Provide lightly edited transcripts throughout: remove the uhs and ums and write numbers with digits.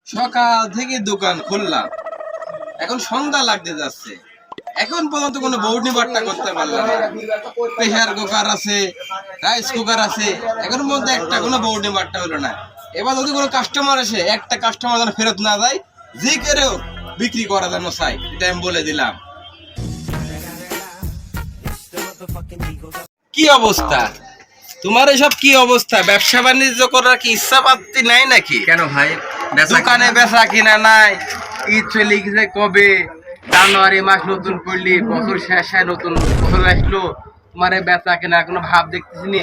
সকাল থেকে দোকান খুললাম, এখন সন্ধ্যা লাগতে যাচ্ছে, এখন পর্যন্ত কোনো বৌনি বাট্টা করতে পারলাম না। প্রেসার কুকার আছে, রাইস কুকার আছে, এখন পর্যন্ত একটা কোনো বৌনি বাট্টা হলো না। এবার যদি কোনো কাস্টমার আসে, একটা কাস্টমার যেন ফেরত না যায়, যে করেও বিক্রি করা যেন চাই, এটা আমি বলে দিলাম। কি অবস্থা তোমার? এসব কি অবস্থা? ব্যবসা বাণিজ্য করার কি ইচ্ছা পাত্তি নাই নাকি? কেন ভাই? দোকানে বেচা কিনা নাই, ঈদ চলে গেছে কবে, জানুয়ারি মাস নতুন করলি, বছর শেষে নতুন বছর আসলো, তোমার বেচা কিনা কোনো ভাব দেখতেছি নি।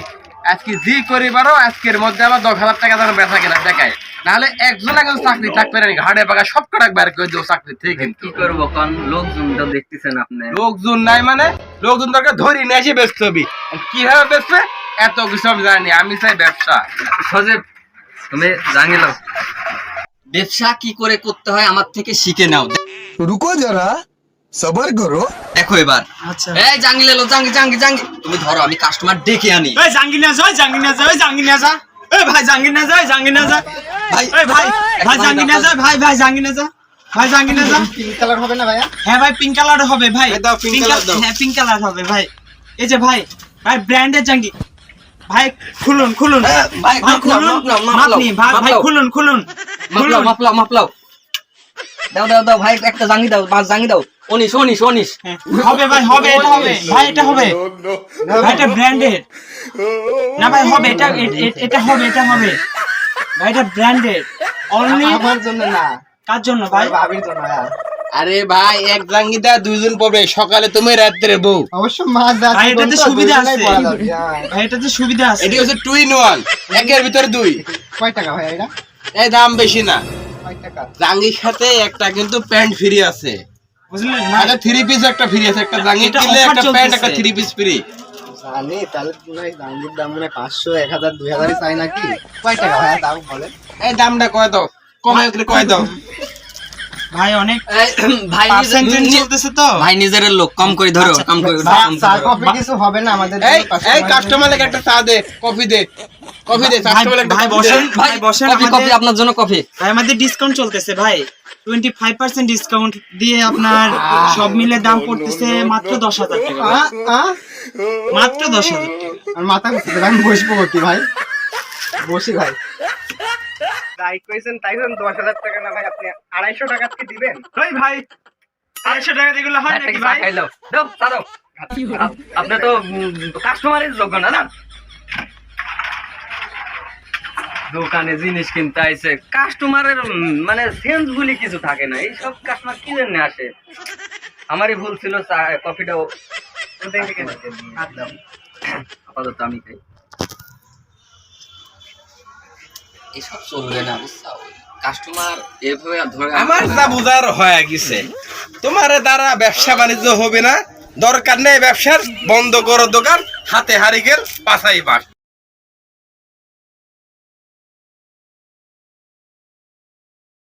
আজকে জি করি পারো, আজকের মধ্যে আবার 10,000 টাকা যেন বেচা কিনা দেখায়, নাহলে একজন এখন চাকরি থাকবে না, ঘাড়ে পাকা সব কটা বের করে দেবো চাকরি থেকে। কিন্তু কি করবো কোন? লোকজন তো দেখতেছেন আপনি। লোকজন নাই মানে? লোকজন দরকার ধরি নিয়ে এসে বেচতে হবে। কিভাবে বেচবে এত কিছু আমি জানি, আমি চাই ব্যবসা। সজীব, তুমি জানিল ব্যবসা কি করে করতে হয় আমার থেকে শিখে নাও। रुको जरा सबर करो। দেখো এবার। আচ্ছা এই জাঙ্গি লেলো, জাঙ্গি জাঙ্গি জাঙ্গি, তুমি ধরো, আমি কাস্টমার ডেকে আনি। এই জাঙ্গি না যা, জাঙ্গি না যা, জাঙ্গি না যা। এই ভাই জাঙ্গি না যা, জাঙ্গি না যা। ভাই এই ভাই ভাই জাঙ্গি না যা, ভাই ভাই জাঙ্গি না যা, ভাই জাঙ্গি না যা। পিঙ্ক কালার হবে না ভাইয়া? হ্যাঁ ভাই পিঙ্ক কালার হবে ভাই। এই দাও, pink color দাও। হ্যাঁ পিঙ্ক কালার হবে ভাই। এই যে ভাই, ভাই ব্র্যান্ডের জাঙ্গি। ভাই খুলুন খুলুন ভাই, ভাই খুলুন, মাপ নিন ভাই, ভাই খুলুন খুলুন মাপলাও খুলুন। মাপলাও মাপলাও। দাও দাও দাও ভাই, একটা জাঙ্গি দাও, পাঁচ জাঙ্গি দাও। 19 19 19। হ্যাঁ, হবে ভাই, হবে, এটা হবে ভাই, এটা হবে ভাই, এটা ব্র্যান্ডেড না ভাই, হবে এটা, এটা হবে, এটা হবে ভাই, এটা ব্র্যান্ডেড অনলি। আমার জন্য না, কার জন্য ভাই? ভাবির জন্য ভাইয়া। আরে ভাই, এক জাঙ্গিটা দুইজন পড়বে, সকালে তুমি রাত্রে বউ। অবশ্য মাছ দাঁত ভাই, এটাতে সুবিধা আছে। কয় ভাই এটাতে সুবিধা আছে। এটি হচ্ছে 2 in 1, একের ভিতরে দুই। টাকা ভাইয়া এটা? এই দাম বেশি না। কয় টাকা? জাঙ্গির সাথে একটা কিন্তু প্যান্ট ফ্রি আছে, বুঝলেন না? একটা 3 পিস একটা ফ্রি আছে, একটা জাঙ্গি এটা কিনলে offer একটা প্যান্ট একটা চলতেছে। 3 পিস ফ্রি। জানি, তাহলে মনে হয় জাঙ্গির দাম মনে হয় 500, 1000, 2000 চাই নাকি? কয় টাকা ভাইয়া দাম বলেন? এই দামটা কয় দাও, কমে করে কয় দাও। ভাই অনেক এই, ভাই পার্সেন্টেজ চলতেছে তো। ভাই নিজের লোক, কম করে ধরো, কম করে ধরো, কম চা করে ধরো। কফি কিছু হবে না আমাদের এই জন্য? এই কাস্টমারকে একটা চা দে, কফি দে, কফি দে, ভাই কাস্টমারকে একটা ভাই কফি দে। বসেন, ভাই ভাই বসেন, কফি কফি, আমাদের আপনার জন্য কফি। ভাই আমাদের ডিসকাউন্ট চলতেছে ভাই, 25% ডিসকাউন্ট দিয়ে আপনার সব মিলে দাম পড়তেছে মাত্র 10,000 টাকা ভাই। মাত্র 10,000 টাকা। আর মাথা ঘুরতেছে ভাই, আমি বসবো কি ভাই? বসি ভাই। তাই কইছেন 10,000 টাকা না ভাই, আপনি 250 টাকা কি দিবেন? ওই ভাই 250 টাকা দিগুলো হয় একটা নাকি চা ভাই? খাইলো। দাও, চা দাও। আপনি তো কাস্টমারের যোগ্য না, না? দোকানে জিনিস কিনতে আইছে, কাস্টমারের মানে সেন্স বলে কিছু থাকে না। এইসব কাস্টমার কি জন্য আসে? আমারই ভুল ছিল, চা কফিটাও আপাতত আমি খাই। এসব চলবে না, বুঝছো? কাস্টমার এভাবে ধরে আমার যা বুঝার হয়ে গেছে, তোমার দ্বারা ব্যবসা বাণিজ্য হবে না, দরকার নেই ব্যবসার, বন্ধ করো দোকান, হাতে হারিকেল পাছাই বাস।